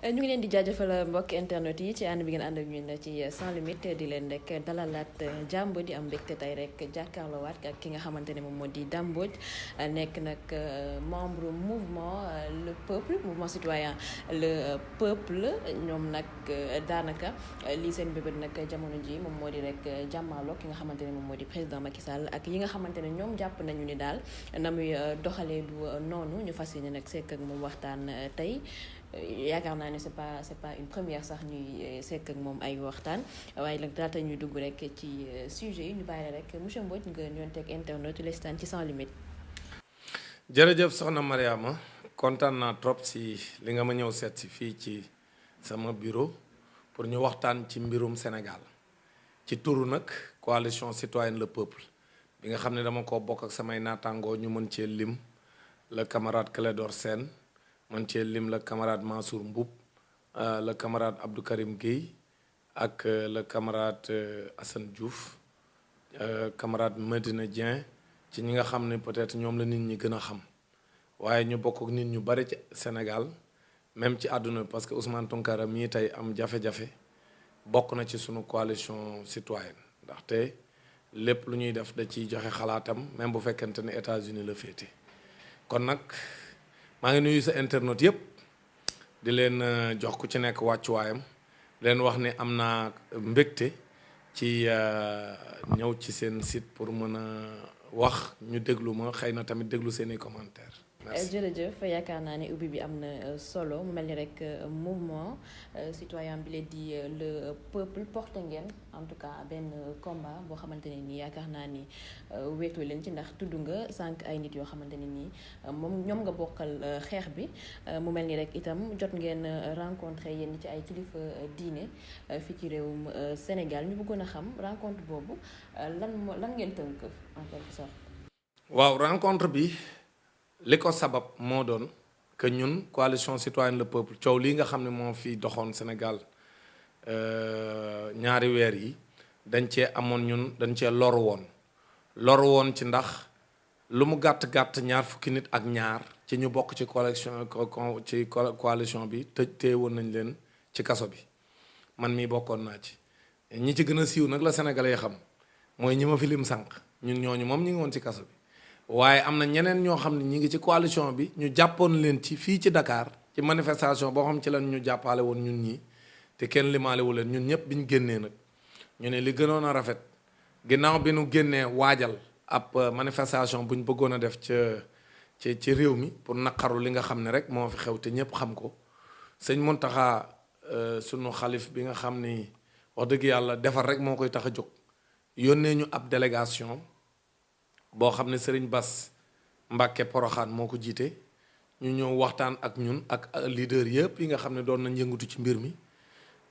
ñu ngi leen di jaajëfal mbokk internet yi ci ànd bi ngeen ànd ak ñun ci sans limite di leen rek dalalaat jàmb di am mbégte tey rek jàkkaarloowaat ak ki nga xamante ne moom moo di Dame Mbodj nekk nag membre mouvement le peuple mouvement citoyen le peuple ñoom nag daanaka lii seen bébét nag jamono ji moom moo di rek jàmmaarloo ki nga xamante ne moom moo di président Macky Sall ak yi nga xamante ne ñoom jàpp nañu ni daal na muy doxalee du noonu ñu fas yéene nag sekk ak moom waxtaan tey. yaakaar naa ne c'est pas une première sax ñuy sekk ak moom ay waxtaan waaye nag laata ñuy dugg rek ci sujet yi ñu bàyyi rek monsieur Mbodj nga ñoon teg internet les staan ci sans limite. jërëjëf soxna Mariama kontaan naa trop si li nga ma ñëw seet si fii ci sama bureau pour ñu waxtaan ci mbirum Sénégal ci turu nag coalition citoyenne le peuple bi nga xam ne dama ko bokk ak samay naataangoo ñu mën cee lim le camarade Clédor Sène man cee lim la camarade Mansour Mboup le camarade Abdou Karim Gueye ak le camarade Assane Diouf camarade Medina Dieng ci ñi nga xam ne peut-être ñoom la nit ñi gën a xam waaye ñu bokk ak nit ñu bari ci Sénégal même ci àdduna parce que Ousmane Tounkara mii tey am jafe-jafe bokk na ci sunu coalition citoyenne ndaxte lépp lu ñuy def da ciy joxe xalaatam même bu fekkente ne États-Unis la féete kon nag maa ngi nuyu sa internet yëpp di leen jox ku ci nekk wàccuwaayam leen wax ne am naa mbégte ci ñëw ci seen site pour mën a wax ñu déglu ma xëy na tamit déglu seeni commentaires. merci jërëjëf yaakaar naa ne ubbi bi am na solo mu mel ni rek mouvement citoyen bi leen di le peuple porte ngeen en tout cas benn combat boo xamante ne nii yaakaar naa ni wéetoo leen ci ndax tudd nga sànq ay nit yoo xamante ne nii moom ñoom nga bokkal xeex bi mu mel ni rek itam jot ngeen rencontré yenn ci ay kilifa diine fii ci réewum Sénégal ñu bëggoon a xam rencontre boobu lan ngeen tënk en quelque sorte. waaw rencontre bi. li ko sabab moo doon que ñun coalition citoyenne le peuple coow lii nga xam ne moo fi doxoon Sénégal ñaari weer yi dañ cee amoon ñun dañ cee loru woon ci ndax lu mu gàtt-gàtt ñaar fukki nit ak ñaar ci ñu bokk ci coalition bi téye woon nañ leen ci kaso bi man mii bokkoon naa ci ñi ci gën a siiw nag la sénégalais xam mooy ñi ma fi lim sànq ñun ñooñu moom ñi ngi woon ci kaso bi waaye am na ñeneen ñoo xam ne ñi ngi ci coalition bi ñu jàppoon leen ci fii ci Dakar ci manifestation boo xam ci lan ñu jàppale woon ñun ñi te kenn limaalewu leen ñun ñëpp bi ñu génnee nag ñu ne li gënoon a rafet ginnaaw bi nu génnee waajal ab manifestation bu ñu bëggoon a def ci réew mi pour naqaru li nga xam ne rek moo fi xew te ñëpp xam ko sëñ Mountakha sunu xalif bi nga xam ni wax dëgg yàlla defar rek moo koy tax a jóg yónnee ñu ab délégation boo xam ne Serigne Bass Mbàkke Poroxaan moo ko jiite ñu ñëw waxtaan ak ñun ak leader yëpp yi nga xam ne doon nañ yëngatu ci mbir mi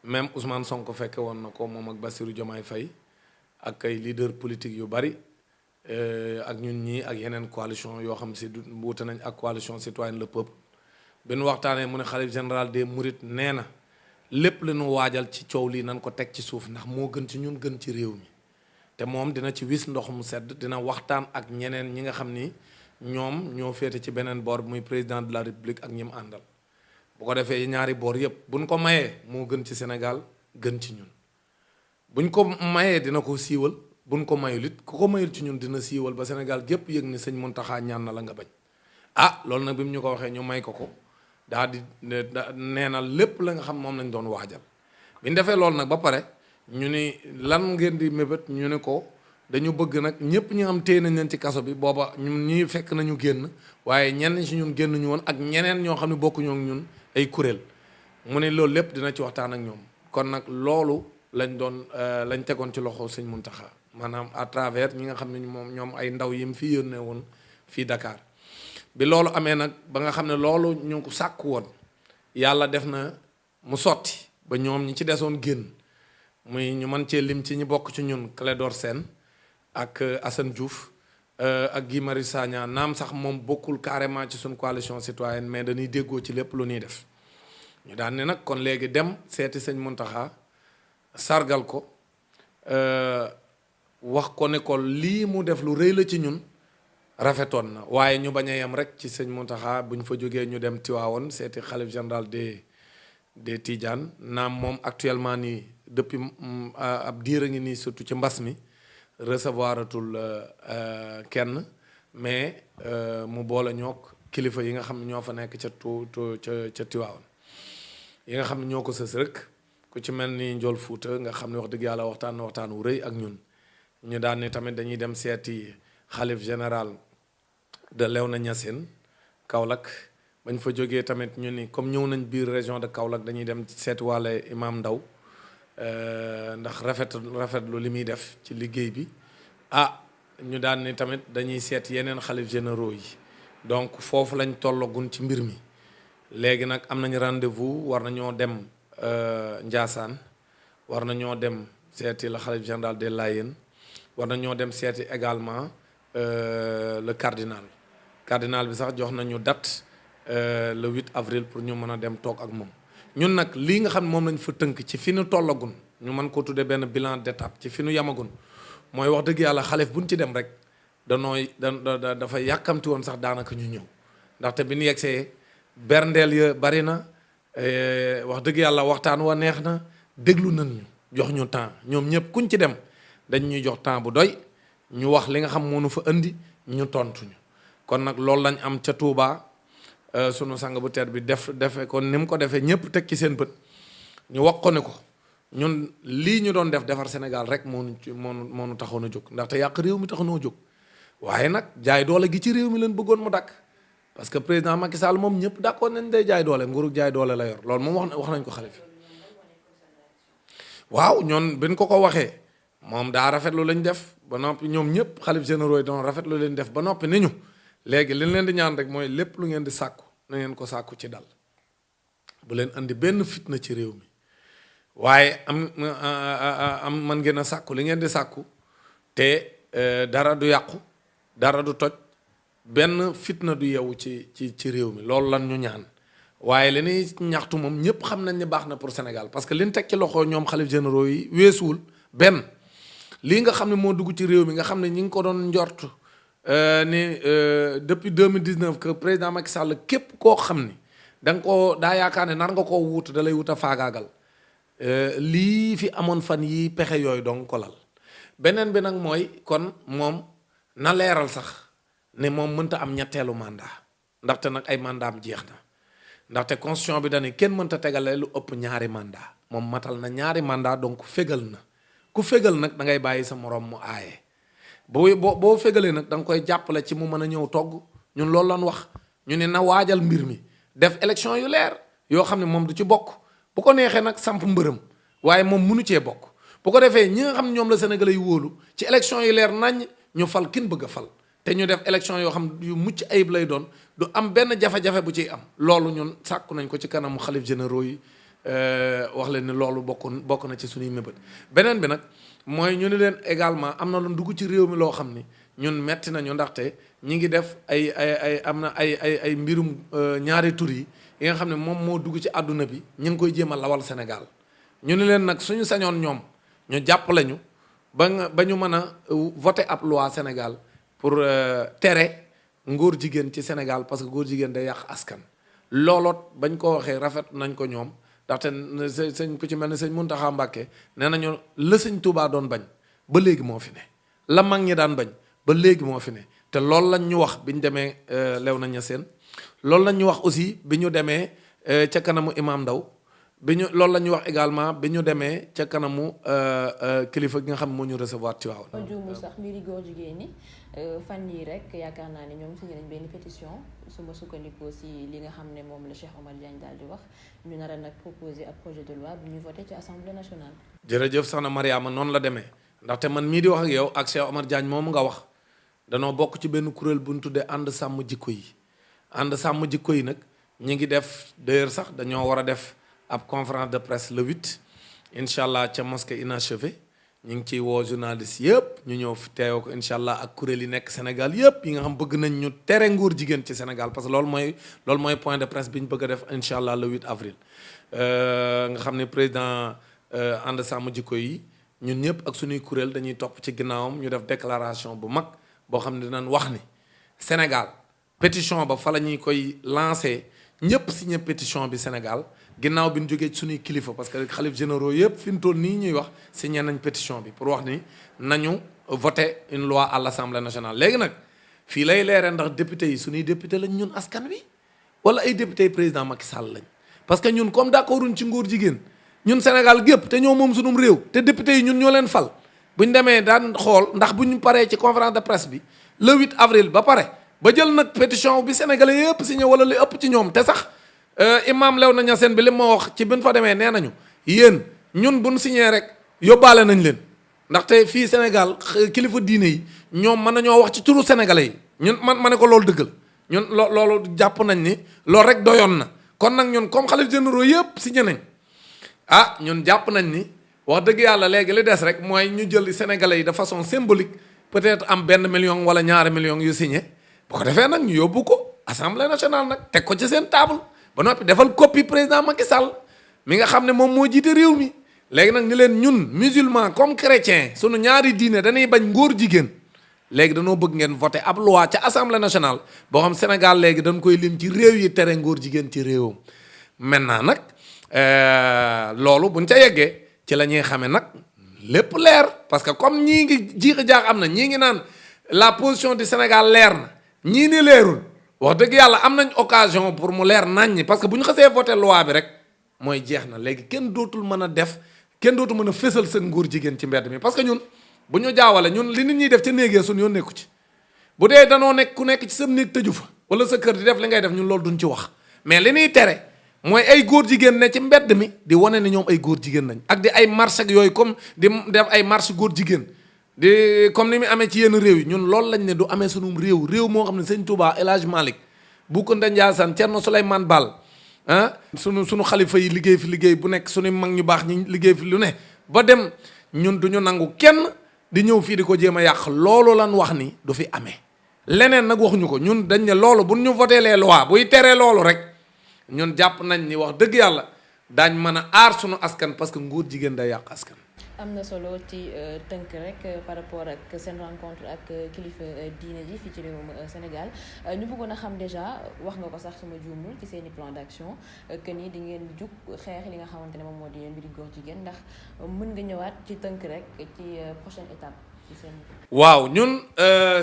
même Ousmane Sonko fekke woon na ko moom ak Bassirou Diomaye Faye ak ay leader politique yu bari ak ñun ñii ak yeneen coalition yoo xam si wuute nañ ak coalition citoyenne le peuple bi nu waxtaanee mu ne xalif général des Mourides nee na lépp la ñu waajal ci coow lii nañ ko teg ci suuf ndax moo gën ci ñun gën ci réew mi te moom dina ci wis ndox mu sedd dina waxtaan ak ñeneen ñi nga xam ni ñoom ñoo féete ci beneen boor muy président de la république ak ñi mu àndal bu ko defee ñaari boor yépp buñ ko mayee moo gën ci Sénégal gën ci ñun buñ ko mayee dina ko siiwal buñ ko mayul it ku ko mayul ci ñun dina siiwal ba Sénégal gépp yëg ni sëñ Mountakha ñaan na la nga bañ loolu nag bi mu ñu ko waxee ñu may ko daal di nee na lépp la nga xam moom lañ doon waajal bi ñu defee loolu nag ba pare ñu ni lan ngeen di mébét ñu ne ko dañu bëgg nag ñëpp ñu am téye nañ leen ci kaso bi booba ñun ñii fekk nañu génn waaye ñenn ci ñun génn ñu woon ak ñeneen ñoo xam ne bokkuñoo ak ñun ay kuréel mu ne loolu lépp dina ci waxtaan ak ñoom kon nag loolu lañ tegoon ci loxo sëñ Mountakha maanaam à travers ñi nga xam ne moom ñoom ay ndaw yi mu fi yónnee woon fii Dakar bi loolu amee nag ba nga xam ne loolu ñu ko sàkk woon yàlla def na mu sotti ba ñoom ñi ci desoon génn muy ñu mën cee lim ci ñi bokk ci ñun Clédor Sène ak Assane Diouf ak Guy Marius Sagna naam sax moom bokkul carrément ci suñ coalition citoyenne mais dañuy déggoo ci lépp lu ñuy def ñu daan ne nag kon léegi dem seeti sëñ Mountakha sargal ko wax ko ne ko lii mu def lu rëy la ci ñun rafetoon na waaye ñu bañ a yem rek ci sëñ Mountakha bu ñu fa jógee ñu dem Tiwaawoon seeti xalif général des Tidianes naam moom actuellement nii depuis ab diir a ngi nii surtout ci mbas mi recevoir atul kenn mais mu boole ñook kilifa yi nga xam ne ñoo fa nekk ca Tiwaawan yi nga xam ne ñoo ko sës rek ku ci mel ni Njool Fuuta nga xam ne wax dëgg yàlla waxtaan wu rëy ak ñun ñu daan ne tamit dañuy dem seeti xalif général de Léona Niassène Kaolack bañ fa jógee tamit ñu ni comme ñëw nañ biir région de Kaolack dañuy dem seeti waale Imam Ndaw ndax rafetlu li muy def ci liggéey bi ñu daan ni tamit dañuy seet yeneen xalif généraux yi donc foofu lañ tollagun ci mbir mi léegi nag am nañ rendez-vous war nañoo dem Ndiassane war nañoo dem seeti la xalif général des Layènes war nañoo dem seeti également le cardinal bi sax jox nañu date le 8 avril pour ñu mën a dem toog ak moom ñun nag lii nga xam ne moom lañ fa tënk ci fi nu tollagun ñu mën ko tuddee benn bilan d'étape ci fi nu yamagun mooy wax dëgg yàlla xalif buñ ci dem rek dafa yàkkamti woon sax daanaka ñu ñëw ndaxte bi ñu yegsee berndeel ya bari na wax dëgg yàlla waxtaan wa neex na déglu nañ ñu jox ñu temps ñoom ñëpp kuñ ci dem dañ ñuy jox temps bu doy ñu wax li nga xam moo nu fa indi ñu tontuñu kon nag loolu lañ am ca Touba sunu sang bu tedd bi defe kon ni mu ko defee ñëpp teg ci seen bët ñu wax ko ne ko ñun lii ñu doon defar Sénégal rek moo nu taxoon a jóg ndaxte yàq réew mi taxoonoo jóg waaye nag jaay doole gi ci réew mi leen bëggoon mu dakk parce que président Macky Sall moom ñëpp d'accord nañ day jaay doole nguurug jaay doole la yor loolu moom wax nañ ko xalifa waaw ñoon biñ ko waxee moom daa rafetlu lañ def ba noppi ñoom ñëpp xalif généraux yi doon rafetlu leen def ba noppi ni ñu léegi li leen di ñaan rek mooy lépp lu ngeen di sàkku na ngeen ko sàkku ci dal bu leen andi benn fitna ci réew mi waaye am man ngeen a sàkku li ngeen di sàkku te dara du yàqu dara du toj benn fitna du yewu ci réew mi loolu lan ñu ñaan waaye li ñuy ñaxtu moom ñëpp xam nañ ne baax na pour Sénégal parce que liñ teg ci loxo ñoom xalif généraux yi weesuwul benn lii nga xam ne moo dugg ci réew mi nga xam ne ñi ngi ko doon njort ni depuis 2019 que président Macky Sall képp koo xam ni daa yaakaar ne nar nga koo wut da lay wut a faagaagal lii fi amoon fan yi pexe yooyu donc ko lal beneen bi nag mooy kon moom na leeral sax ne moom mënta am ñetteelu mandat ndaxte nag ay mandat am jeex na ndaxte constitution bi dañu kenn mënta tegale lu ëpp ñaari mandat moom matal na ñaari mandat donc fégal na ku fégal nag da ngay bàyyi sa moroom mu aaye boo fégalee nag da nga koy jàppale ci mu mën a ñëw togg ñun loolu lan wax ñu ne na waajal mbir mi def élection yu leer yoo xam ne moom du ci bokk bu ko neexee nag samp mbërëm waaye moom mënu cee bokk bu ko defee ñi nga xam ne ñoom la Sénégalais yi wóolu ci élection yu leer nañ ñu fal kin bëgg a fal te ñu def élection yoo xam yu mucc ayib lay doon du am benn jafe-jafe bu ciy am loolu ñun sàkku nañ ko ci kanamu xalif généraux yi wax leen ni loolu bokk na ci suñuy mébét beneen bi nag mooy ñu ni leen également am na lu dugg ci réew mi loo xam ni ñun metti nañu ndaxte ñi ngi def am na ay mbirum ñaari tur yi nga xam ne moom moo dugg ci àdduna bi ñu ngi koy jéem a lawal Sénégal ñu ni leen nag suñu sañoon ñoom ñu jàppale ñu ba ñu mën a voter ab loi Sénégal pour tere ngóor jigéen ci Sénégal parce que góor jigéen day yàq askan looloot bañ ko waxee rafet nañ ko ñoom ndaxte sëñ ku ci mel ni sëñ Mountakha Mbacké nee nañu la sëñ Touba doon bañ ba léegi moo fi ne la mag ñi daan bañ ba léegi moo fi ne te loolu lañ ñu wax bi ñu demee Léona Niassène loolu lañ ñu wax aussi bi ñu demee ca kanamu Imam Ndaw loolu la ñuy wax également bi ñu demee ca kanamu kilifa gi nga xam moo ñu recevoir ci waaw. ma juumu sax mbiri góor jigéen ñi fan yii rek yaakaar naa ne ñoom signé nañ benn pétition su ma sukkandikoo si li nga xam ne moom la Cheikh Omar Diagne daal di wax ñu nar a nag proposer ab projet de loi bu ñu voté ci assemblée nationale. jërëjëf soxna Mariama noonu la demee ndaxte man mii di wax ak yow ak Cheikh Omar Diagne moom nga wax danoo bokk ci benn kuréel bu ñu tuddee ànd sàmm jikko yi ànd sàmm jikko yi nag ñu ngi def d'ailleurs sax dañoo war a def. ab conférence de presse le 8 incha allah ca mosquée inachevé ñu ngi ciy woo journaliste yëpp ñu ñëw teew ko incha allah ak kuréel yi nekk Sénégal yëpp yi nga xam bëgg nañ ñu tere nguur jigéen ci Sénégal parce que loolu mooy point de presse bi ñu bëgg a def incha allah le 8 avril. nga xam ne président ànd sàmm jikko yi ñun ñëpp ak suñuy kuréel dañuy topp ci ginnaawam ñu def déclaration bu mag boo xam ne dinañ wax ni Sénégal pétition ba fa la ñuy koy lancé ñëpp signé pétition bi Sénégal. ginnaaw bi ñu jógee ci suñuy kilifa parce que xalif généraux yëpp fi mu toll nii ñuy wax signé nañ pétition bi pour wax ni nañu voter une loi à l'Assemblée nationale. léegi nag fii lay leeree ndax député yi suñuy député lañ ñun askan wi wala ay député yi président Macky Sall lañ parce que ñun comme d'accorduñ ci ngóor jigéen ñun Sénégal gépp te ñoo moom sunum réew te député yi ñun ñoo leen fal buñ demee daan xool ndax buñ paree ci conférence de presse bi le 8 avril ba pare ba jël nag pétition bi sénégalais yëpp signé wala li ëpp ci ñoom te sax imam Léona Niassène bi li ma wax ci bin fa demee nee nañu yéen ñun buñ signé rek yóbbaale nañ leen ndaxte fii Sénégal kilifa diine yi ñoom mën nañoo wax ci turu sénégalais yi ñun ma ne ko loolu dëgg la ñun loolu jàpp nañ ni loolu rek doyoon na kon nag ñun comme xalif généraux yëpp signé nañ ñun jàpp nañ ni wax dëgg yàlla léegi li des rek mooy ñu jël sénégalais yi de façon symbolique peut-être am 1 million wala 2 millions yu signé bu ko defee nag ñu yóbbu ko assemblée nationale nag teg ko ci seen table ba noppi defal copie président Macky Sall mi nga xam ne moom moo jiite réew mi léegi nag ni leen ñun musulman comme chrétien sunu ñaari diine dañuy bañ ngóor jigéen léegi dañoo bëgg ngeen voté ab loi ca assemblée nationale boo xam Sénégal léegi dañ koy lim ci réew yi tere ngóor jigéen ci réewam maintenant nag loolu buñ ca yeggee ci la ñuy xamee nag lépp leer parce que comme ñii ngi jiixi jaax am na ñii ngi naan la position du Sénégal leer na ñii ni leerul wax dëgg yàlla am nañ occasion pour mu leer naññi parce que bu ñu xasee voté loi bi rek mooy jeex na léegi kenn dootul mën a def kenn dootul mën a fésal seen ngóor jigéen ci mbedd mi parce que ñun bu ñu jaawale ñun li nit ñuy def ca néegee suñu yoon nekku ci bu dee danoo nekk ku nekk ci sa néeg tëju fa wala sa kër di def li ngay def ñun loolu duñ ci wax mais li ñuy tere mooy ay góor jigéen ne ci mbedd mi di wane ne ñoom ay góor jigéen nañ ak di ay marche ak yooyu comme di def ay marche góor jigéen di comme ni mu amee ci yenn réew yi ñun loolu lañ ne du amee sunum réew moo xam ne sëñ Touba El Hadj Malick Boukounta Ndiassane Thierno Souleymane Baal sunu xalifa yi liggéey fi liggéey bu nekk suñu mag ñu baax ñi liggéey fi lu ne ba dem ñun du ñu nangu kenn di ñëw fii di ko jéem a yàq loolu lan wax ni du fi amee leneen nag waxuñu ko ñun dañ ne loolu bu ñu voté les lois buy teree loolu rek ñun jàpp nañ ni wax dëgg yàlla daañ mën a aar sunu askan parce que nguur jigéen day yàq askan. am na solo ci tënk rek par rapport ak seen rencontre ak kilifa diine ji fii ci réewum Sénégal ñu bëggoon a xam déjà wax nga ko sax sama juumul ci seen i plan d'action que ni di ngeen jug xeex li nga xamante ne moom moo di mbiri góor jigéen ndax mën nga ñëwaat ci tënk rek ci prochaine étape ci seen. waaw ñun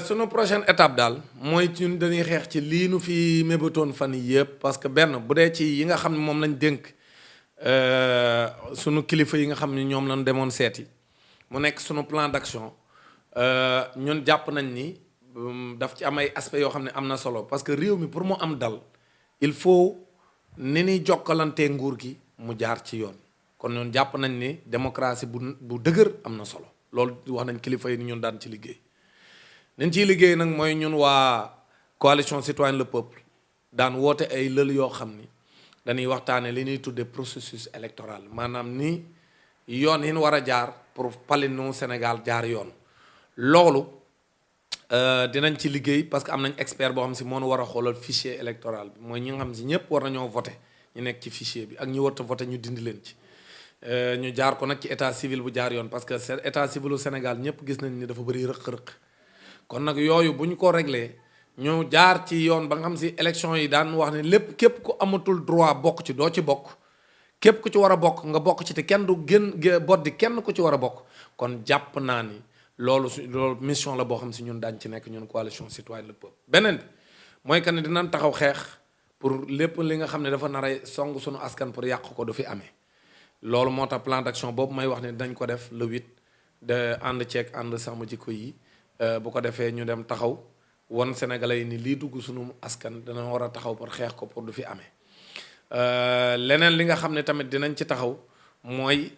sunu prochaine étape daal mooy ñun dañuy xeex ci lii nu fi mébatoon fan yii yëpp parce que benn bu dee ci yi nga xam ne moom lañ dénk. sunu kilifa yi nga xam ne ñoom lañ demoon seeti mu nekk sunu plan d'action ñun jàpp nañ ni daf ci am ay aspects yoo xam ne am na solo parce que réew mi pour mu am dal il faut ni ñuy jokkalantee nguur gi mu jaar ci yoon kon ñun jàpp nañ ni démocratie bu dëgër am na solo loolu wax nañ kilifa yi ni ñun daan ci liggéey niñ ciy liggéey nag mooy ñun waa coalition citoyenne le peuple daan woote ay lël yoo xam ni dañuy waxtaane li ñuy tuddee processus électoral maanaam ni yoon yi ñu war a jaar pour palinu Sénégal jaar yoon loolu dinañ ci liggéey parce que am nañ expert boo xam si moo nu war a xoolal fichier électoral bi mooy ñi nga xam si ñëpp war nañoo voté ñu nekk ci fichier bi ak ñu warta voté ñu dindi leen ci ñu jaar ko nag ci état civil bu jaar yoon parce que état civilu Sénégal ñëpp gis nañ ni dafa bëri rëq-rëq kon nag yooyu bu ñu ko réglé ñu jaar ci yoon ba nga xam si élection yi daan wax ne lépp képp ku amatul droit bokk ci doo ci bokk képp ku ci war a bokk nga bokk ci te kenn du gën boddi kenn ku ci war a bokk kon jàpp naa ni loolu mission la boo xam si ñun daañ ci nekk ñun coalition citoyenne le peuple beneen bi mooy que ne dinañ taxaw xeex pour lépp li nga xam ne dafa nar a song suñu askan pour yàq ko du fi amee loolu moo tax plan d'action boobu may wax ne dañ ko def le 8 de ànd ceeg ànd sàmm jikko yi bu ko defee ñu dem taxaw won sénégalais yi ni lii dugg sunu askan dana war a taxaw pour xeex ko pour du fi amee leneen li nga xam ne tamit dinañ ci taxaw mooy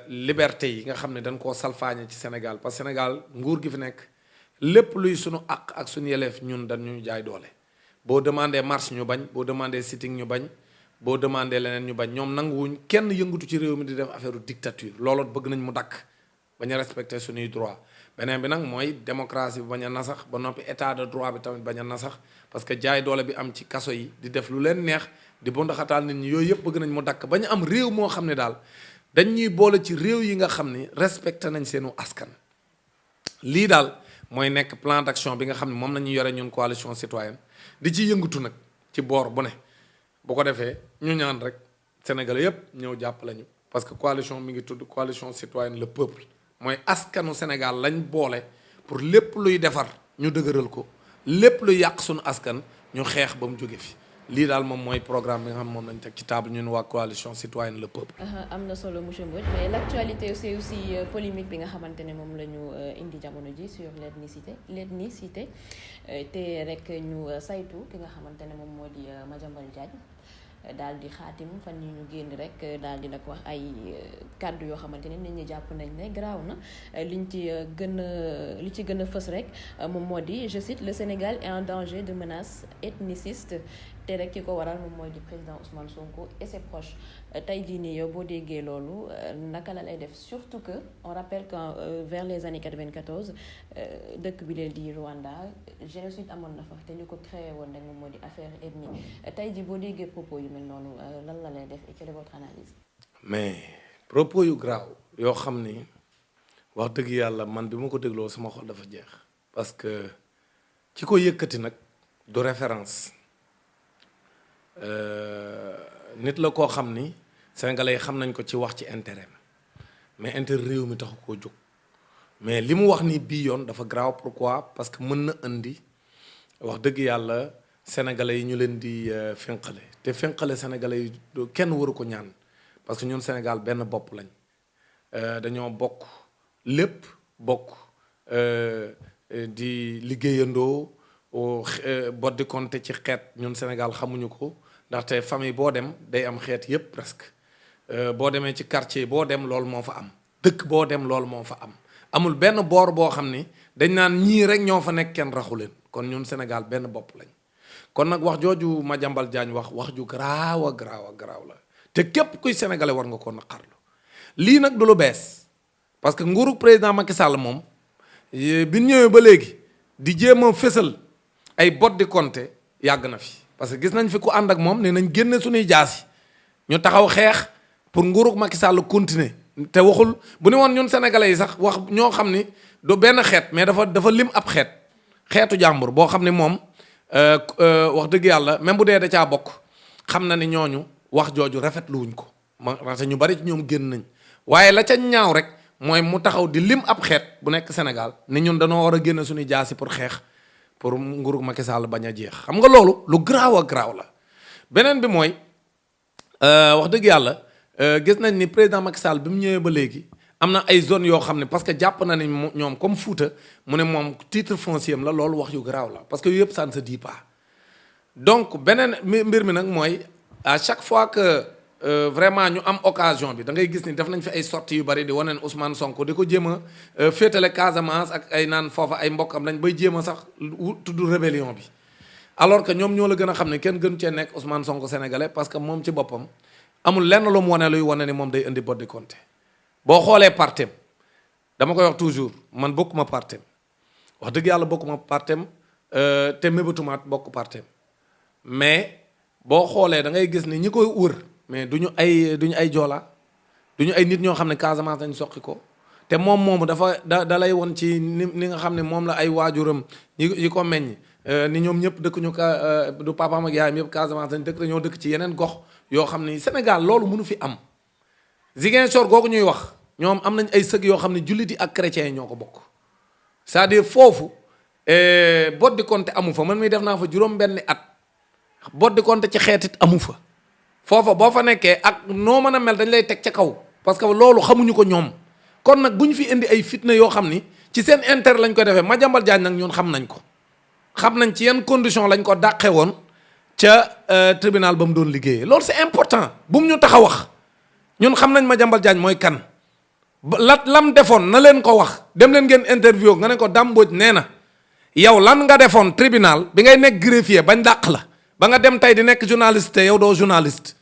liberté yi nga xam ne dañ koo salfaañe ci Sénégal parce que Sénégal nguur gi fi nekk lépp luy sunu àq ak suñu yeleef ñun dañu jaay doole boo demandé marche ñu bañ boo demandé sitting ñu bañ boo demandé leneen ñu bañ ñoom nanguwuñ kenn yëngatu ci réew mi di def affaire dictature loolu bëgg nañ mu dakk bañ a respecté suñuy droit beneen bi nag mooy démocratie bi bañ a nasax ba noppi état de droit bi tamit bañ a nasax parce que jaay doole bi am ci kaso yi di def lu leen neex di bundaxataal nit ñi yooyu yëpp bëgg nañ mu dakk bañ am réew moo xam ne daal dañ ñuy boole ci réew yi nga xam ni respecté nañ seenu askan. lii daal mooy nekk plan d'action bi nga xam ne moom la ñuy yore ñun coalition citoyenne di ci yëngatu nag ci boor bu ne bu ko defee ñu ñaan rek Sénégalais yépp ñëw jàpp lañu parce que coalition mi ngi tudd coalition citoyenne le peuple mooy askanu Sénégal lañ boole pour lépp luy defar ñu dëgëral ko lépp luy yàq suñu askan ñu xeex ba mu jóge fi lii daal moom mooy programme bi nga xam moom lañ teg ci table ñun waa coalition citoyenne le peuple. am na solo monsieur Mbodj mais l'actualité c'est aussi polémique bi nga xamante ne moom la ñu indi jamono ji sur l'ethnicité te rek ñu saytu ki nga xamante ne moom moo di Madiambal Diagne daal di xaatim fan yi ñu génn rek daal di nag wax ay kàddu yoo xamante ne nit ñi jàpp nañ ne garaaw na li ci gën a fës rek moom moo di je cite le Sénégal est en danger de menace ethniciste te rek ki ko waral moom mooy di président Ousmane Sonko et ses proches tey jii nii yow boo déggee loolu naka la lay def surtout que on rappelle que vers les années 94 dëkk bi leen di Rwanda génocide amoon na fa te ñu ko créé woon rek moom moo di affaire ethnie tey jii boo déggee propos yu mel noonu lan la lay def et quelle est votre analyse. mais propos yu graaw yoo xam ni wax dëgg yàlla man bi ma ko dégloo sama xol dafa jeex parce que ki ko yëkkati nag du référence. nit la koo xam ni sénégalais yi xam nañ ko ci wax ci intérêt mais intérêt réew mi taxu koo jóg mais li mu wax ni bii yoon dafa grave pourquoi parce que mën na indi wax dëgg yàlla sénégalais yi ñu leen di fénqale te fénqale sénégalais yi kenn waru ko ñaan parce que ñun Sénégal benn bopp lañ dañoo bokk lépp bokk di liggéeyandoo boddi konte ci xeet ñun Sénégal xamuñu ko ndaxte famille boo dem day am xeet yépp presque boo demee ci quartier boo dem loolu moo fa am dëkk boo dem loolu moo fa am amul benn boor boo xam ni dañ naan ñii rek ñoo fa nekk kenn raxu leen kon ñun Sénégal benn bopp lañ kon nag wax jooju Madiambal Diagne wax ju garaaw a garaaw la te képp kuy sénégalais war nga ko naqarlu lii nag du lu bees parce que nguuru président Macky Sall moom bi ñëwee ba léegi di jéem a fésal ay bot di compter yàgg na fi parce que gis nañ fi ku ànd ak moom ne nañ génne suñuy jaasi ñu taxaw xeex pour nguurug Macky Sall continuer te waxul bu ne woon ñun sénégalais yi sax wax ñoo xam ni du benn xeet mais dafa lim ab xeetu jàmbur boo xam ne moom wax dëgg yàlla même bu dee da caa bokk xam na ni ñooñu wax jooju rafetlu wuñ ko ndaxte ñu bari ci ñoom génn nañ waaye la ca ñaaw rek mooy mu taxaw di lim ab xeet bu nekk Sénégal ni ñun dañoo war a génne suñuy jaasi pour xeex pour nguurug Macky Sall bañ a jeex xam nga loolu lu garaaw a garaaw la beneen bi mooy wax dëgg yàlla gis nañ ni président Macky Sall bi mu ñëwee ba léegi am na ay zones yoo xam ne parce que jàpp na ni ñoom comme Fouta mu ne moom titre foncier am la loolu wax yu garaaw la parce que yëpp ça ne se dit pas donc beneen mbir mi nag mooy à chaque fois que vraiment ñu am occasion bi da ngay gis ni def nañ fi ay sorties yu bari di waneen Ousmane Sonko di ko jéem a féetale Casamance ak ay naan foofa ay mbokkam lañ bay jéem a sax tudd rébellion bi alors que ñoom ñoo la gën a xam ne kenn gën cee nekk Ousmane Sonko sénégalais parce que moom ci boppam amul lenn lu mu wane luy wane ni moom day indi bot di compter boo xoolee partem dama koy wax toujours man bokkuma partem wax dëgg yàlla bokkuma partem te mébatumaat bokk partem mais boo xoolee da ngay gis ni ñi koy wër mais duñu ay joola duñu ay nit ñoo xam ne Casamance dañ soqi ko te moom moomu dafa da lay won ci ni nga xam ne moom la ay waajuram yi ko meññ ni ñoom ñëpp dëkk ñu du papaam ak yaayam yëpp Casamance dañ dëkk dañoo dëkk ci yeneen gox yoo xam ne Sénégal loolu mënu fi am Ziguinchor googu ñuy wax ñoom am nañ ay sëg yoo xam ne jullit yi ak chrétiens yi ñoo ko bokk c'est-à-dire foofu bot di compter amu fa man mi def naa fa juróom-benni at bot di compter ci xeetit amu fa foofa boo fa nekkee ak noo mën a mel dañ lay teg ca kaw parce que loolu xamuñu ko ñoom kon nag bu ñu fi indi ay fitna yoo xam ni ci seen intérêt lañ ko defee Madiambal Diagne nag ñun xam nañ ko xam nañ ci yan condition lañ ko dàqe woon ca tribunal ba mu doon liggéeyee loolu c'est important bu mu ñu tax a wax ñun xam nañ Madiambal Diagne mooy kan lam defoon na leen ko wax dem leen ngeen interview nga ne ko Dame Mbodj nee na yow lan nga defoon tribunal bi ngay nekk greffier bañ dàq la ba nga dem tey di nekk journaliste te yow doo journaliste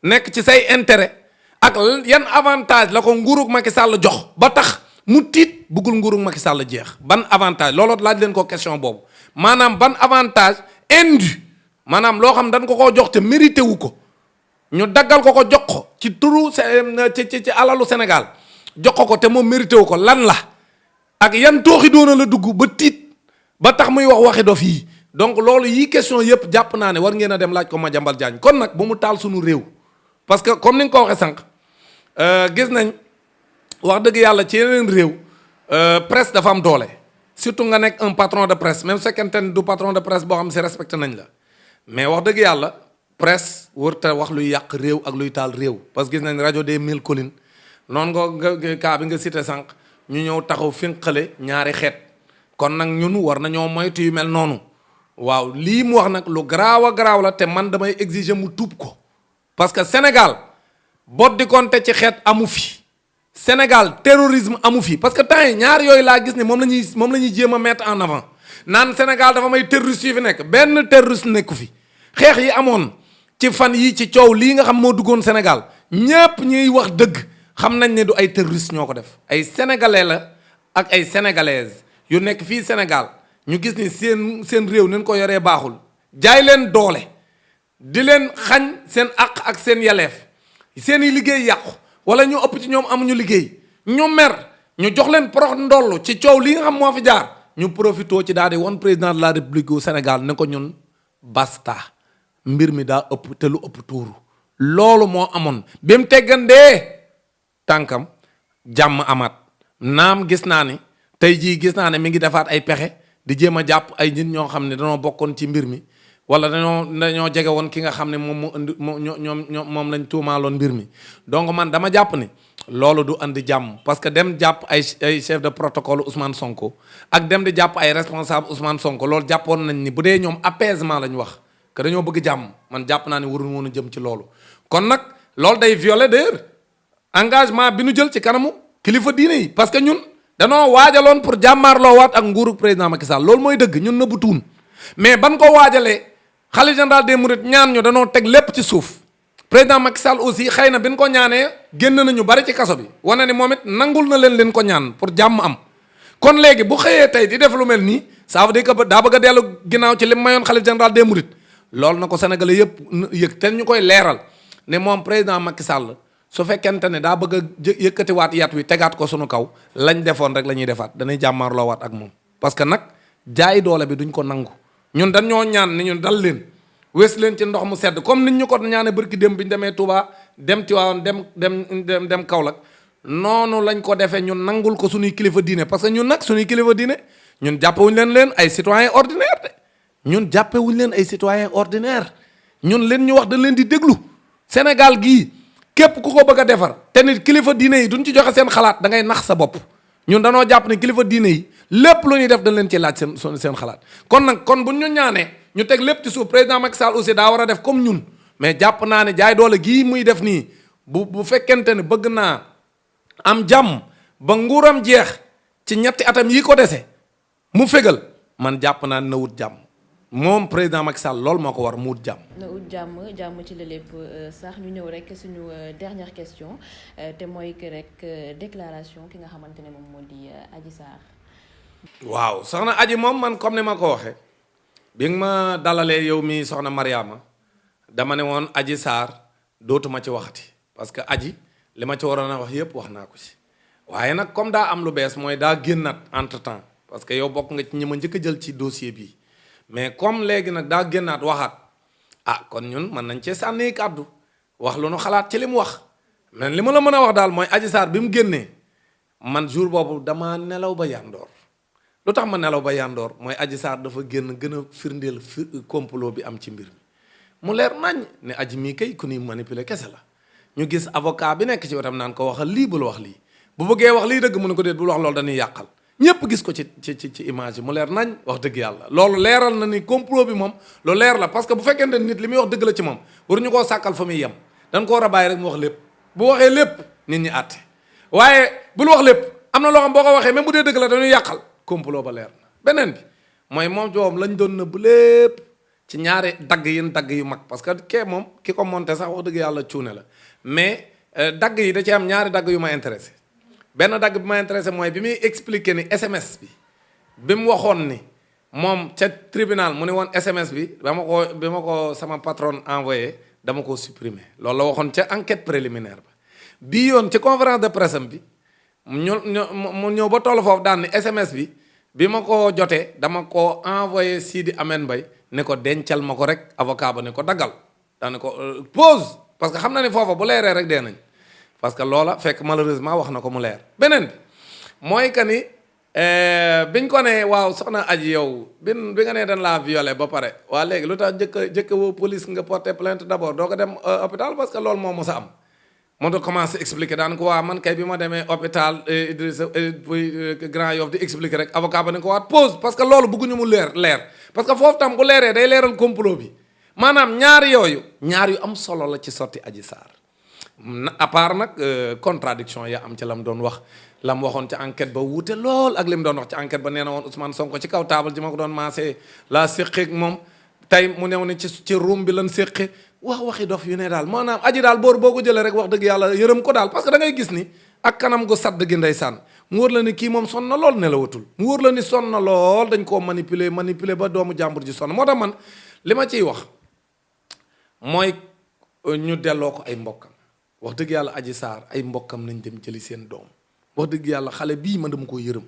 nekk ci say intérêt ak yan avantage la ko nguurug Macky Sall jox ba tax mu tiit bëggul nguurug Macky Sall jeex ban avantage looloo laaj leen ko question boobu maanaam ban avantage indu maanaam loo xam dañ ko koo jox te mérité wu ko ñu daggal ko jox ko ci turu ci alalu Sénégal jox ko te moom mérité wu ko lan la ak yan tooxi doona la dugg ba tiit ba tax muy wax waxi dof yi donc loolu yi question yëpp jàpp naa ne war ngeen a dem laaj ko Madiambal Diagne kon nag bu mu taal suñu réew parce que comme ni nga ko waxee sànq gis nañ wax dëgg yàlla ci yeneen réew presse dafa am doole surtout nga nekk un patron de presse même su fekkente ne du patron de presse boo xam si respecté nañ la mais wax dëgg yàlla presse warut a wax luy yàq réew ak luy taal réew parce que gis nañ rajo des 1000 collines noonu nga kaa bi nga cité sànq ñu ñëw taxaw finqale ñaari xeet kon nag ñun war nañoo moytu yu mel noonu waaw lii mu wax nag lu garaaw a garaaw la te man damay exiger mu tuub ko parce que Sénégal bot di konte ci xeet amu fi Sénégal terrorisme amu fi parce que temps yi ñaar yooyu laa gis ne moom la ñuy jéem a mettre en avant naan Sénégal dafa may terroriste yu fi nekk benn terroriste nekku fi xeex yi amoon ci fan yi ci coow lii nga xam moo duggoon Sénégal ñépp ñuy wax dëgg xam nañ ne du ay terroriste ñoo ko def ay sénégalais la ak ay sénégalaises yu nekk fii Sénégal ñu gis ni seen réew nañ ko yoree baaxul jaay leen doole di leen xañ seen àq ak seen yaleef seen i liggéey yàqu wala ñu ëpp ci ñoom amuñu liggéey ñu mer ñu jox leen porox ndollu ci coow lii nga xam moo fi jaar ñu profitoo ci daal di won président de la république du Sénégal ne ko ñun basta mbir mi daa ëpp te lu ëpp tuuru loolu moo amoon bi mu teggandee tànkam jàmm amaat naam gis naa ni tey jii gis naa ne mi ngi defaat ay pexe di jéem a jàpp ay nit ñoo xam ne dañoo bokkoon ci mbir mi wala dañoo jege woon ki nga xam ne moom moo indi moom lañ tuumaaloon mbir mi donc man dama jàpp ni loolu du andi jàmm parce que dem jàpp ay chef de protocole Ousmane Sonko ak dem di jàpp ay responsable Ousmane Sonko loolu jàppoon nañ ni bu dee ñoom apaisement lañ wax que dañoo bëgg jàmm man jàpp naa ne waruñu woon a jëm ci loolu kon nag loolu day violer d'ailleurs engagement bi nu jël ci kanamu kilifa diine yi parce que ñun danoo waajaloon pour jàmmaarloo waat ak nguuru président Macky Sall loolu mooy dëgg ñun nëbbu tuun mais ban ko waajalee xalifa général des mourides ñaan ñu danoo teg lépp ci suuf président Macky Sall aussi xëy na bi ñu ko ñaanee génn nañu bari ci kaso bi wane ni moom it nangul na leen ko ñaan pour jàmm am kon léegi bu xëyee tey di def lu mel nii ça veut dire que daa bëgg a dellu ginnaaw ci li mayoon xalifa général des mourides loolu na ko sénégalais yëpp yëg te ñu koy leeral ne moom président Macky Sall su fekkente ne daa bëgg a yëkkatiwaat yat wi tegaat ko sunu kaw lañ defoon rek la ñuy defaat danay jàmmaarloo waat ak moom parce que nag jaay doole bi duñ ko nangu ñun dañ ñoo ñaan ni ñun dal leen wés leen ci ndox mu sedd comme nit ñu ko ñaane bërki dem bi ñu demee Touba dem Tivaouane dem Kaolack noonu lañ ko defee ñun nangul ko suñuy kilifa diine parce que ñun nag suñuy kilifa diine ñun jàppewuñ leen ay citoyen ordinaire de ñun jàppewuñ leen ay citoyen ordinaire ñun leen ñu wax dañ leen di déglu Sénégal gii képp ku ko bëgg a defar te nit kilifa diine yi duñ ci joxe seen xalaat da ngay nax sa bopp ñun danoo jàpp ne kilifa diine yi lépp lu ñuy def dañ leen ci laaj seen xalaat kon buñ ñu ñaanee ñu teg lépp ci suuf président Macky Sall aussi daa war a def comme ñun mais jàpp naa ne jaay doole gii muy def nii bu fekkente ne bëgg naa am jàmm ba nguuram jeex ci ñetti atam yi ko dese mu fégal man jàpp naa ne na wut jàmm moom président Macky Sall loolu moo ko war mu wut jàmm. na wut jàmm ci la lépp sax ñu ñëw rek suñu dernière question te mooy que rek déclaration ki nga xamante ne moom moo di Adji Sarr. waaw soxna Adji moom man comme ni ma ko waxee bi nga ma dalalee yow mi soxna Mariama dama ne woon Adji Sarr dootuma ci waxati parce que Adji li ma ci waroon a wax yépp wax naa ko ci waaye nag comme daa am lu bees mooy daa génnaat entre temps parce que yow bokk nga ci ñi ma njëkk a jël ci dossier bi mais comme léegi nag daa génnaat waxaat kon ñun mën nañ cee sànni kàddu wax lu nu xalaat ci li mu wax mais li ma la mën a wax daal mooy Adji Sarr bi mu génnee man jour boobu dama nelaw ba yandoor lu tax ma nelaw ba yandoor mooy Adji Sarr dafa génn gën a firndeel complot bi am ci mbir mi mu leer nañ ne Adji mii kay ku ñuy manipuler kese la ñu gis avocat bi nekk ci wetam naan ko waxal lii bul wax lii bu bëggee wax lii dëgg mu ne ko déet bul wax loolu dañuy yàqal ñépp gis ko ci image yi mu leer nañ wax dëgg yàlla loolu leeral na ni complot bi moom lu leer la parce que bu fekkente nit li muy wax dëgg la ci moom waruñu koo sàkkal fa muy yem dañ ko war a bàyyi rek mu wax lépp bu waxee lépp nit ñi àtte waaye bul wax lépp am na loo xam boo ko waxee même bu dee dëgg la dañuy yàqal complot ba leer na beneen bi mooy moom joom lañ doon nëbb lépp ci ñaari dagg yu mag parce que kee moom ki ko monté sax wax dëgg yàlla cuune la mais dagg yi da ci am ñaari dagg yu ma intéressé benn dagg bi ma intéressé mooy bi muy expliqué ni SMS bi mu waxoon ni moom ca tribunal mu ne woon SMS bi bi ma ko sama patron envoyé dama ko supprimer loolu la waxoon ca enquête préliminaire ba bii yoon ci conférence de presse am bi mu ñëw ba tollu foofu daan ni SMS bi ma ko jotee dama ko envoyé Sidi Amen Mbaye ne ko dencal ma ko rek avocat ba ne ko daggal daan ne ko pause parce que xam na ni foofa bu leeree rek dee nañ parce que loola fekk malheureusement wax na ko mu leer beneen bi mooy que ni biñ ko ne waaw soxna Adji yow bi nga nee dañ laa violé ba pare waa léegi lu tax jëkk woo police nga porter plainte d'abord doo ko dem hôpital parce que loolu moo mos a am moo tax commencé expliquer daan ko waa man kay bi ma demee hôpital Idrissa Grand Yoff di expliquer rek avocat ba ne ko waat pause parce que loolu bëgguñu mu leer parce que foofu tam bu leeree day leeral complot bi maanaam ñaar yu am solo la ci sotti Adji Sarr à part nag contradiction ya am ci la mu doon wax la mu waxoon ci enquête ba wuute lool ak li mu doon wax ci enquête ba nee na woon Ousmane Sonko ci kaw taabal ji ma ko doon maasee laa séqeek moom tey mu new ne ci room bi lan séqe waxi dof yu ne daal maanaam Adji daal boor boo ko jëlee rek wax dëgg yàlla yërëm ko daal parce que da ngay gis ni ak kanam gu sadd gi ndeysaan mu wóor la ni kii moom sonn na lool nelawatul mu wóor la ni sonn na lool dañ koo manipuler ba doomu jàmbur ji sonn moo tax man li ma ciy wax mooy ñu delloo ko ay mbokkam wax dëgg yàlla Adji Sarr ay mbokkam nañ dem jëli seen doom wax dëgg yàlla xale bii man dama ko yërëm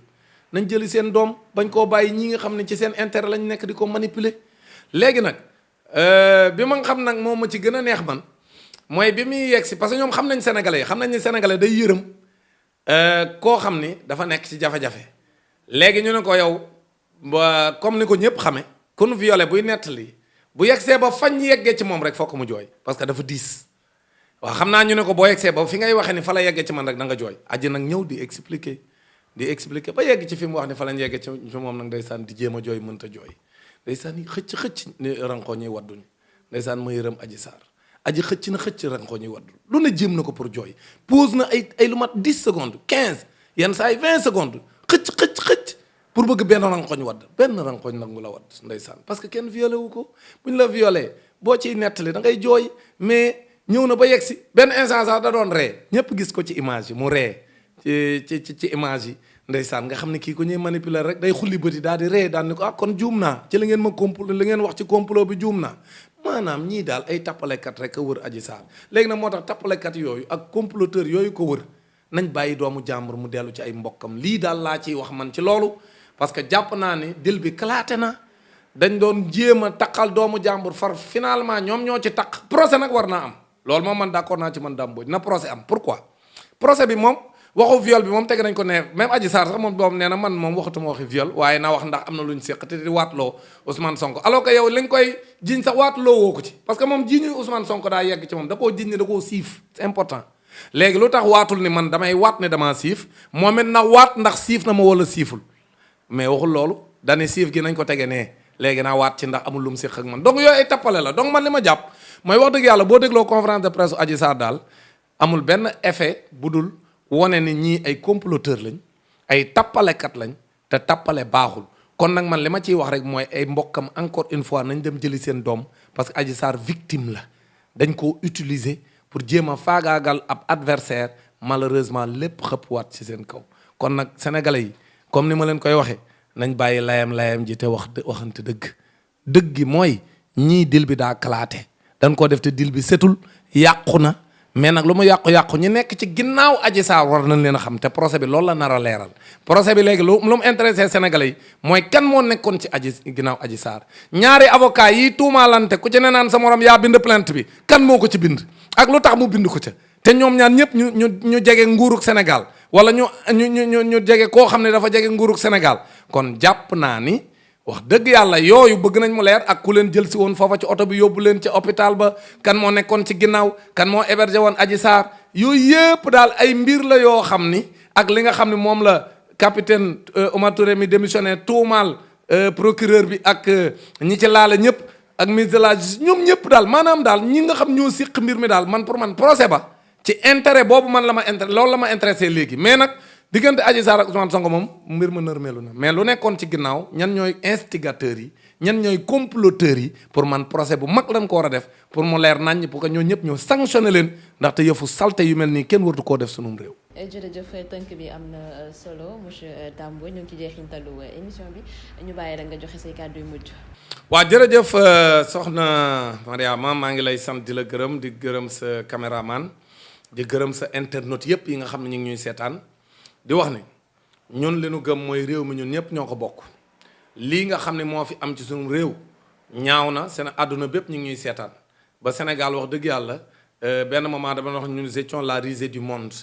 nañ jëli seen doom bañ koo bàyyi ñi nga xam ne ci seen intérêt lañ nekk di ko manipuler léegi nag bi ma xam nag moom ma ci gën a neex man mooy bi muy yegg si parce que ñoom xam nañ sénégalais yi xam nañ ni sénégalais day yërëm koo xam ni dafa nekk ci jafe-jafe léegi ñu ne ko yow ba comme ni ko ñëpp xame kun violé buy nettali bu yeggsee ba fañ yeggee ci moom rek fokk mu jooy parce que dafa diis waaw xam naa ñu ne ko boo yeggsee ba fi ngay waxee ni fa la yeggee ci man rek da nga jooy Adji nag ñëw di expliquer ba yegg ci fi mu wax ni fa lañ yeggee ci moom nag ndeysaan di jéem a jooy mënta jooy ndeysaan yi xëcc ni ranko ñuy wadduñu ndeysaan ma yërëm Adji Sarr Adji xëcc na ranko ñuy waddu lu ne jéem na ko pour jooy pause na ay lu mat 10 secondes 15 yenn saa yi 20 secondes xëcc pour bëgg benn rankoñ wadd benn rankoñ nag mu la wadd ndeysaan parce que kenn violé wu ko bu ñu la violé boo ciy nettali da ngay jooy mais ñëw na ba yegg si benn instant sax da doon ree ñëpp gis ko ci image yi mu ree ci image yi ndeysaan nga xam ne kii ko ñuy manipuler rek day xulli bëti daal di ree daal ni ko kon juum naa ci li ngeen ma complot li ngeen wax ci complot bi juum naa maanaam ñii daal ay tappalekat rek a wër Adji Sarr léegi nag moo tax tappalekat yooyu ak comploteur yooyu ko wër nañ bàyyi doomu jàmbur mu dellu ci ay mbokkam lii daal laa ciy wax man ci loolu parce que jàpp naa ni dil bi kalaate na dañ doon jéem a taqal doomu jàmbur far finalement ñoom ñoo ci taq procès nag war naa am loolu moom man d'accord naa ci man Dame Mbodj na procès am pourquoi procès bi moom waxu viol bi moom teg nañ ko ne même Adji Sarr sax moom doom nee na man moom waxatuma waxi viol waaye na wax ndax am na lu ñu séq te di waatloo Ousmane Sonko alors que yow li nga koy jiñ sax waatloo woo ko ci parce que moom jiñu Ousmane Sonko daa yegg ci moom da koo jiñ ne da koo siif c'est important léegi lu tax waatul ni man damay waat ne damaa siif moom it na waat ndax siif na ma wala siiful mais waxul loolu dane siif gi nañ ko tege nee léegi naa waat ci ndax amul lu mu séq ak man donc yooyu ay tappale la donc man li ma jàpp mooy wax dëgg yàlla boo dégloo conférence de presse Adji Sarr daal amul benn effet bu dul wone ni ñii ay comploteur lañ ay tappalekat lañ te tappale baaxul kon nag man li ma ciy wax rek mooy ay mbokkam encore une fois nañ dem jëli seen doom parce que Adji Sarr victime la dañ koo utiliser pour jéem a faagaagal ab adversaire malheureusement lépp xëppwaat ci seen kaw kon nag sénégalais yi comme ni ma leen koy waxee nañ bàyyi layam ji te waxante dëgg gi mooy ñii dil bi daa kalaate dañ koo def te dil bi setul yàqu na mais nag lu mu yàqu ñi nekk ci ginnaaw Adji Sarr war nañ leen a xam te procès bi loolu la nar a leeral procès bi léegi lu mu intéressé sénégalais yi mooy kan moo nekkoon ci ginnaaw Adji Sarr ñaari avocat yi tuumaalante ku ci ne naan sa morom yaa bind plainte bi kan moo ko ci bind ak lu tax mu bind ko ca te ñoom ñaan ñëpp ñu jege nguurug Sénégal wala ñu jege koo xam ne dafa jege nguurug Sénégal kon jàpp naa ni wax dëgg yàlla yooyu bëgg nañ mu leer ak ku leen jël si woon foofa ci oto bi yóbbu leen ca hôpital ba kan moo nekkoon ci ginnaaw kan moo hébergé woon Adji Sarr yooyu yëpp daal ay mbir la yoo xam ni ak li nga xam ne moom la capitaine Oumar Touré mi démissionné tuumaal procureur bi ak ñi ci laale ñëpp ak ministre de la justice ñoom ñëpp daal maanaam daal ñi nga xam ñoo siq mbir mi daal man pour man procès ba ci intérêt boobu man la ma intérêt loolu la ma intéressé léegi mais nag diggante Adji Sarr ak Ousmane Sonko moom mbir ma nërmeelu na mais lu nekkoon ci ginnaaw ñan ñooy instigateurs yi ñan ñooy comploteurs yi pour man procès bu mag lañ ko war a def pour mu leer naññ pour que ñoo ñëpp ñoo sanctionné leen ndaxte yëfu salte yu mel nii kenn wartu koo def sunum réew. jërëjëf tënk bi am na solo monsieur Dame Mbodj ñu ngi ci jeexintalu émission bi ñu bàyyi rek nga joxe say kàddu yu mujj. waaw jërëjëf soxna Mariama maa ngi lay sant di la gërëm di gërëm sa caméraman di gërëm sa internautes yëpp yi nga xam ne ñu ngi ñuy seetaan di wax ne ñun li nu gëm mooy réew mi ñun ñëpp ñoo ko bokk lii nga xam ne moo fi am ci suñu réew ñaaw na seen àdduna bépp ñu ngi ñuy seetaan ba Sénégal wax dëgg yàlla benn moment dama wax nous étions la risée du monde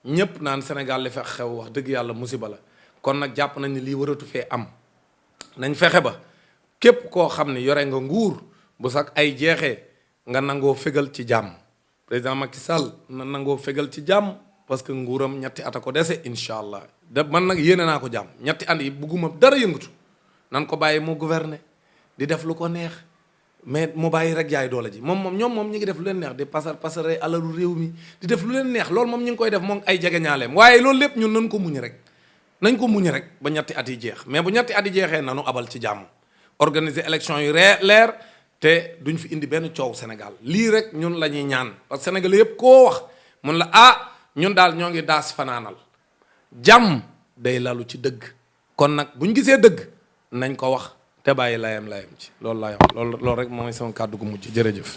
ñëpp naan Sénégal li fa xew wax dëgg yàlla musiba la kon nag jàpp nañ ni lii waratu fee am nañ fexe ba képp koo xam ne yore nga nguur bu sax ay jeexee nga nangoo fégal ci jàmm président Macky Sall na nangoo fégal ci jàmm parce que nguuram ñetti at a ko dese incha allah da man nag yéene naa ko jàmm ñetti at yi bugguma dara yëngatu nan ko bàyyi mu gouverner di def lu ko neex mais mu bàyyi rek jaay doole ji moom ñi ngi def lu leen neex di pasare alalu réew mi di def lu leen neex loolu moom ñu ngi koy def moom ay jegeñaaleem waaye loolu lépp ñun nañ ko muñ rek ba ñetti at yi jeex mais bu ñetti at yi jeexee nanu abal ci jàmm organiser élection yu leer te duñ fi indi benn coow Sénégal lii rek ñun la ñuy ñaan parce que Sénégal yëpp koo wax mun la ñun daal ñoo ngi daas fanaanal jàmm day lalu ci dëgg kon nag buñ gisee dëgg nañ ko wax te bàyyi layam ci loolu laa wax loolu rek mooy sama kàddu gu mujj jërëjëf